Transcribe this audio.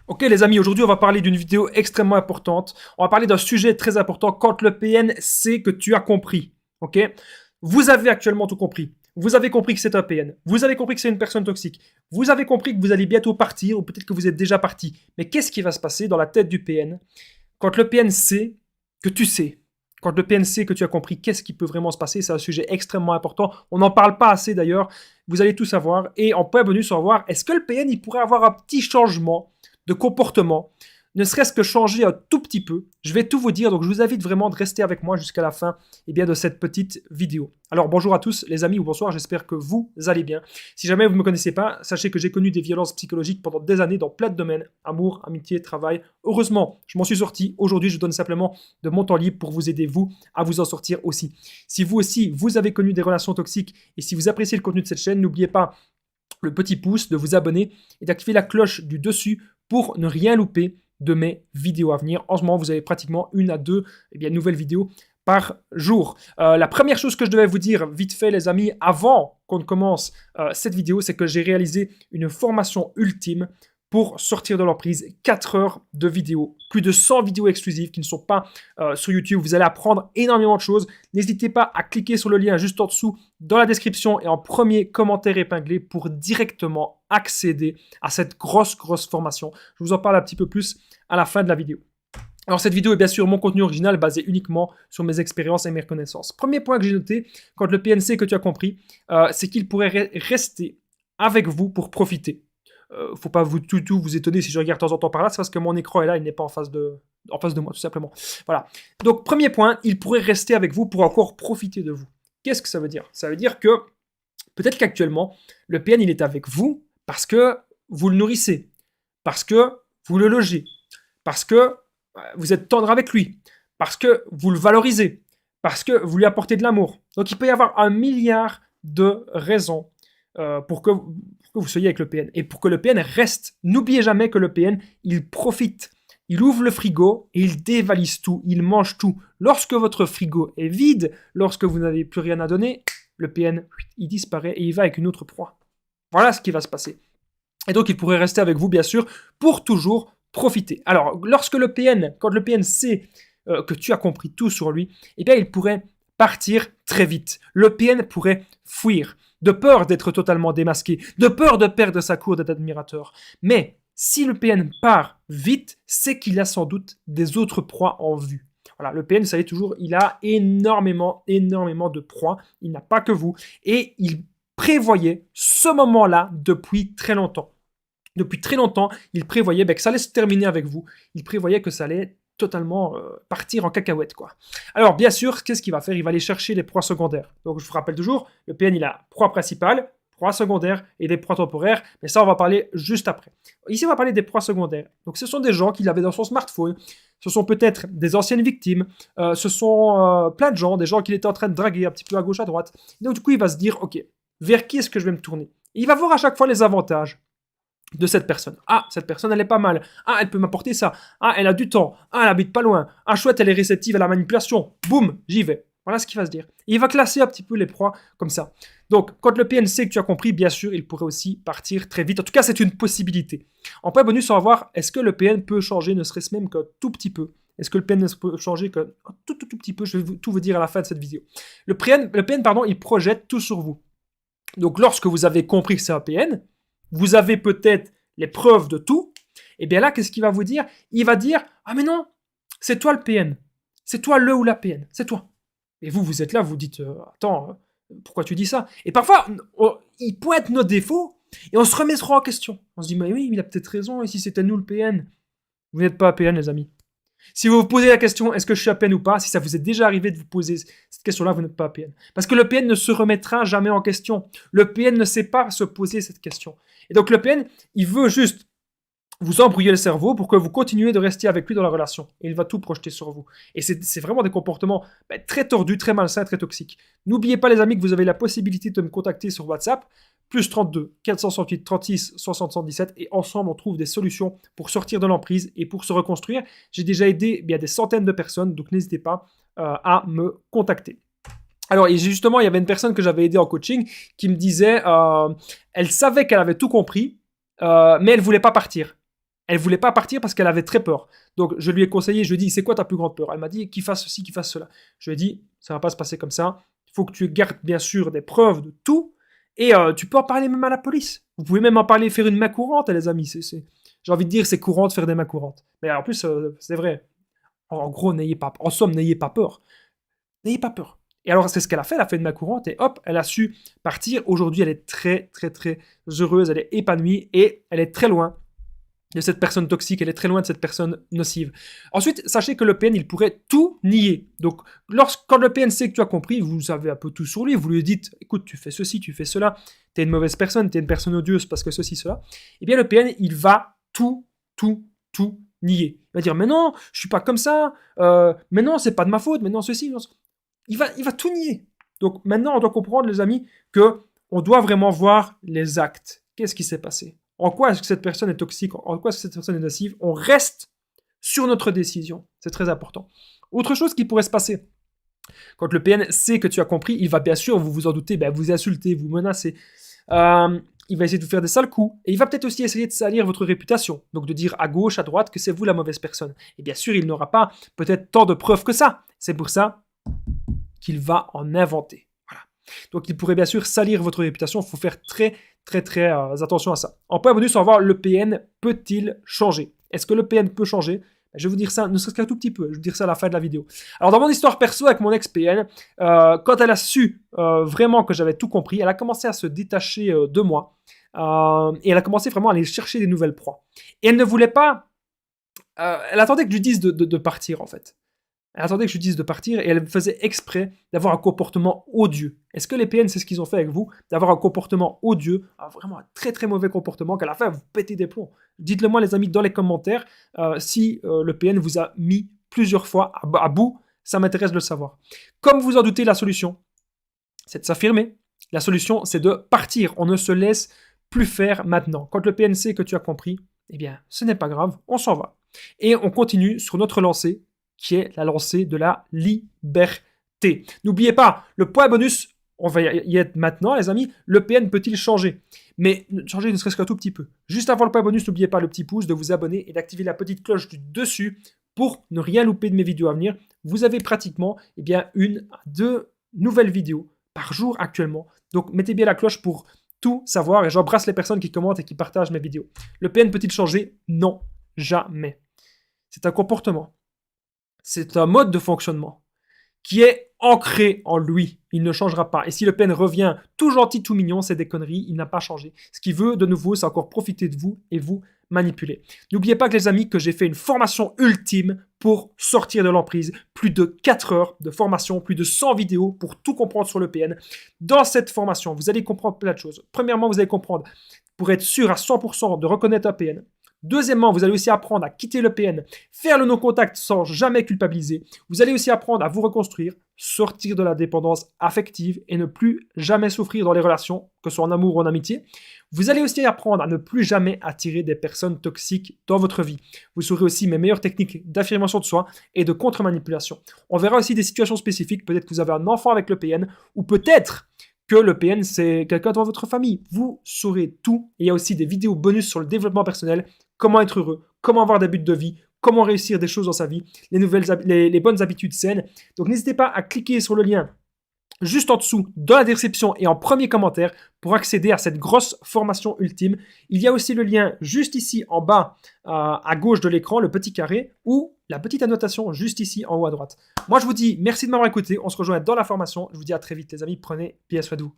Ok les amis, aujourd'hui on va parler d'une vidéo extrêmement importante. On va parler d'un sujet très important quand le PN sait que tu as compris. Ok. Vous avez actuellement tout compris. Vous avez compris que c'est un PN. Vous avez compris que c'est une personne toxique. Vous avez compris que vous allez bientôt partir ou peut-être que vous êtes déjà parti. Mais qu'est-ce qui va se passer dans la tête du PN quand le PN sait que tu sais? Quand le PN sait que tu as compris, qu'est-ce qui peut vraiment se passer? C'est un sujet extrêmement important. On n'en parle pas assez d'ailleurs. Vous allez tout savoir. Et en point bonus, on va voir, est-ce que le PN il pourrait avoir un petit changement de comportement, ne serait-ce que changer un tout petit peu. Je vais tout vous dire, donc je vous invite vraiment de rester avec moi jusqu'à la fin de cette petite vidéo. Alors bonjour à tous les amis ou bonsoir, j'espère que vous allez bien. Si jamais vous ne me connaissez pas, sachez que j'ai connu des violences psychologiques pendant des années dans plein de domaines, amour, amitié, travail. Heureusement, je m'en suis sorti. Aujourd'hui, je donne simplement de mon temps libre pour vous aider, vous, à vous en sortir aussi. Si vous aussi, vous avez connu des relations toxiques et si vous appréciez le contenu de cette chaîne, n'oubliez pas le petit pouce, de vous abonner et d'activer la cloche du dessus pour ne rien louper de mes vidéos à venir. En ce moment, vous avez pratiquement une à deux nouvelles vidéos par jour. La première chose que je devais vous dire vite fait les amis, avant qu'on ne commence cette vidéo, c'est que j'ai réalisé une formation ultime pour sortir de l'emprise, 4 heures de vidéos, plus de 100 vidéos exclusives qui ne sont pas sur YouTube. Vous allez apprendre énormément de choses. N'hésitez pas à cliquer sur le lien juste en dessous dans la description et en premier commentaire épinglé pour directement accéder à cette grosse formation. Je vous en parle un petit peu plus à la fin de la vidéo. Alors cette vidéo est bien sûr mon contenu original basé uniquement sur mes expériences et mes connaissances. Premier point que j'ai noté, quand le PNC que tu as compris, c'est qu'il pourrait rester avec vous pour profiter. Faut pas vous vous étonner si je regarde de temps en temps par là, c'est parce que mon écran est là, il n'est pas en face de moi, tout simplement. Voilà. Donc, premier point, il pourrait rester avec vous pour encore profiter de vous. Qu'est-ce que ça veut dire? Ça veut dire que peut-être qu'actuellement, le PN, il est avec vous parce que vous le nourrissez, parce que vous le logez, parce que vous êtes tendre avec lui, parce que vous le valorisez, parce que vous lui apportez de l'amour. Donc, il peut y avoir un milliard de raisons pour que vous soyez avec le PN. Et pour que le PN reste, n'oubliez jamais que le PN, il profite. Il ouvre le frigo et il dévalise tout, il mange tout. Lorsque votre frigo est vide, lorsque vous n'avez plus rien à donner, le PN, il disparaît et il va avec une autre proie. Voilà ce qui va se passer. Et donc, il pourrait rester avec vous, bien sûr, pour toujours profiter. Alors, lorsque quand le PN sait que tu as compris tout sur lui, eh bien, il pourrait partir très vite. Le PN pourrait fuir, de peur d'être totalement démasqué, de peur de perdre sa cour d'admirateur. Mais si le PN part vite, c'est qu'il a sans doute des autres proies en vue. Voilà, le PN, vous savez toujours, il a énormément de proies. Il n'a pas que vous. Et il prévoyait ce moment-là depuis très longtemps. Depuis très longtemps, il prévoyait que ça allait se terminer avec vous. Il prévoyait que ça allait totalement partir en cacahuète, quoi. Alors, bien sûr, qu'est-ce qu'il va faire? Il va aller chercher les proies secondaires. Donc, je vous rappelle toujours, le PN, il a proie principale, proie secondaire et des proies temporaires. Mais ça, on va parler juste après. Ici, on va parler des proies secondaires. Donc, ce sont des gens qu'il avait dans son smartphone. Ce sont peut-être des anciennes victimes. Ce sont plein de gens, des gens qu'il était en train de draguer un petit peu à gauche, à droite. Donc, du coup, il va se dire, OK, vers qui est-ce que je vais me tourner? Et il va voir à chaque fois les avantages de cette personne. Ah, cette personne, elle est pas mal. Ah, elle peut m'apporter ça. Ah, elle a du temps. Ah, elle habite pas loin. Ah, chouette, elle est réceptive à la manipulation. Boum, j'y vais. Voilà ce qu'il va se dire. Et il va classer un petit peu les proies comme ça. Donc, quand le PN sait que tu as compris, bien sûr, il pourrait aussi partir très vite. En tout cas, c'est une possibilité. En point bonus, on va voir, est-ce que le PN peut changer, ne serait-ce même qu'un tout petit peu? Est-ce que le PN peut changer qu'un tout petit peu? Je vais tout vous dire à la fin de cette vidéo. Le PN, il projette tout sur vous. Donc, lorsque vous avez compris que c'est un PN, vous avez peut-être les preuves de tout, et bien là, qu'est-ce qu'il va vous dire? Il va dire, ah mais non, c'est toi le PN, c'est toi le ou la PN, c'est toi. Et vous êtes là, vous dites, attends, pourquoi tu dis ça? Et parfois, il pointe nos défauts, et on se remettra en question. On se dit, mais oui, il a peut-être raison, et si c'était nous le PN? Vous n'êtes pas un PN, les amis. Si vous vous posez la question, est-ce que je suis à PN ou pas? Si ça vous est déjà arrivé de vous poser cette question-là, vous n'êtes pas à PN. Parce que le PN ne se remettra jamais en question. Le PN ne sait pas se poser cette question. Et donc le PN, il veut juste vous embrouiller le cerveau pour que vous continuez de rester avec lui dans la relation. Et il va tout projeter sur vous. Et c'est vraiment des comportements très tordus, très malsains, très toxiques. N'oubliez pas les amis que vous avez la possibilité de me contacter sur WhatsApp, plus 32 468 36 77, et ensemble on trouve des solutions pour sortir de l'emprise et pour se reconstruire. J'ai déjà aidé des centaines de personnes, donc n'hésitez pas à me contacter. Alors, et justement, il y avait une personne que j'avais aidée en coaching qui me disait, elle savait qu'elle avait tout compris, mais elle voulait pas partir. Elle voulait pas partir parce qu'elle avait très peur. Donc, je lui ai conseillé, je lui ai dit, c'est quoi ta plus grande peur? Elle m'a dit, qu'il fasse ceci, qu'il fasse cela. Je lui ai dit, ça va pas se passer comme ça. Il faut que tu gardes, bien sûr, des preuves de tout. Et tu peux en parler même à la police. Vous pouvez même en parler, faire une main courante, les amis. J'ai envie de dire, c'est courant de faire des mains courantes. Mais en plus, c'est vrai. En gros, en somme, n'ayez pas peur. N'ayez pas peur. Et alors, c'est ce qu'elle a fait. Elle a fait une main courante et hop, elle a su partir. Aujourd'hui, elle est très, très, très heureuse. Elle est épanouie et elle est très loin de cette personne toxique, elle est très loin de cette personne nocive. Ensuite, sachez que le PN, il pourrait tout nier. Donc, quand le PN sait que tu as compris, vous savez un peu tout sur lui, vous lui dites, écoute, tu fais ceci, tu fais cela, tu es une mauvaise personne, tu es une personne odieuse parce que ceci, cela, eh bien le PN, il va tout nier. Il va dire, mais non, je suis pas comme ça, mais non, c'est pas de ma faute, mais non, ceci, non. Il va tout nier. Donc, maintenant, on doit comprendre, les amis, que on doit vraiment voir les actes. Qu'est-ce qui s'est passé? En quoi est-ce que cette personne est toxique? En quoi est-ce que cette personne est nocive? On reste sur notre décision. C'est très important. Autre chose qui pourrait se passer, quand le PN sait que tu as compris, il va bien sûr, vous vous en doutez, vous insulter, vous menacer. Il va essayer de vous faire des sales coups. Et il va peut-être aussi essayer de salir votre réputation. Donc de dire à gauche, à droite que c'est vous la mauvaise personne. Et bien sûr, il n'aura pas peut-être tant de preuves que ça. C'est pour ça qu'il va en inventer. Voilà. Donc il pourrait bien sûr salir votre réputation. Il faut faire très attention à ça. En point bonus, on va voir le PN peut-il changer? Est-ce que le PN peut changer? Je vais vous dire ça, ne serait-ce qu'un tout petit peu. Je vais vous dire ça à la fin de la vidéo. Alors, dans mon histoire perso avec mon ex-PN, quand elle a su vraiment que j'avais tout compris, elle a commencé à se détacher de moi. Et elle a commencé vraiment à aller chercher des nouvelles proies. Et elle ne voulait pas... elle attendait que je lui dise de partir, en fait. Elle attendait que je lui dise de partir et elle faisait exprès d'avoir un comportement odieux. Est-ce que les PN, c'est ce qu'ils ont fait avec vous? D'avoir un comportement odieux, vraiment un très mauvais comportement qu'à la fin, vous pétez des plombs. Dites-le moi, les amis, dans les commentaires, si le PN vous a mis plusieurs fois à bout, ça m'intéresse de le savoir. Comme vous en doutez, la solution, c'est de s'affirmer. La solution, c'est de partir. On ne se laisse plus faire maintenant. Quand le PN sait que tu as compris, eh bien, ce n'est pas grave, on s'en va. Et on continue sur notre lancée, qui est la lancée de la liberté. N'oubliez pas, le point bonus, on va y être maintenant, les amis, le PN peut-il changer? Mais changer ne serait-ce qu'un tout petit peu. Juste avant le point bonus, n'oubliez pas le petit pouce, de vous abonner et d'activer la petite cloche du dessus pour ne rien louper de mes vidéos à venir. Vous avez pratiquement une à deux nouvelles vidéos par jour actuellement. Donc mettez bien la cloche pour tout savoir et j'embrasse les personnes qui commentent et qui partagent mes vidéos. Le PN peut-il changer? Non, jamais. C'est un comportement. C'est un mode de fonctionnement qui est ancré en lui. Il ne changera pas. Et si le PN revient tout gentil, tout mignon, c'est des conneries, il n'a pas changé. Ce qu'il veut, de nouveau, c'est encore profiter de vous et vous manipuler. N'oubliez pas, les amis, que j'ai fait une formation ultime pour sortir de l'emprise. Plus de 4 heures de formation, plus de 100 vidéos pour tout comprendre sur le PN. Dans cette formation, vous allez comprendre plein de choses. Premièrement, vous allez comprendre, pour être sûr à 100% de reconnaître un PN. Deuxièmement, vous allez aussi apprendre à quitter le PN, faire le no-contact sans jamais culpabiliser. Vous allez aussi apprendre à vous reconstruire, sortir de la dépendance affective et ne plus jamais souffrir dans les relations, que ce soit en amour ou en amitié. Vous allez aussi apprendre à ne plus jamais attirer des personnes toxiques dans votre vie. Vous saurez aussi mes meilleures techniques d'affirmation de soi et de contre-manipulation. On verra aussi des situations spécifiques. Peut-être que vous avez un enfant avec le PN ou peut-être que le PN, c'est quelqu'un dans votre famille. Vous saurez tout. Et il y a aussi des vidéos bonus sur le développement personnel, comment être heureux, comment avoir des buts de vie, comment réussir des choses dans sa vie, les bonnes habitudes saines. Donc n'hésitez pas à cliquer sur le lien juste en dessous, dans la description et en premier commentaire pour accéder à cette grosse formation ultime. Il y a aussi le lien juste ici en bas à gauche de l'écran, le petit carré, ou la petite annotation juste ici en haut à droite. Moi, je vous dis merci de m'avoir écouté. On se rejoint dans la formation. Je vous dis à très vite, les amis. Prenez bien soin de vous.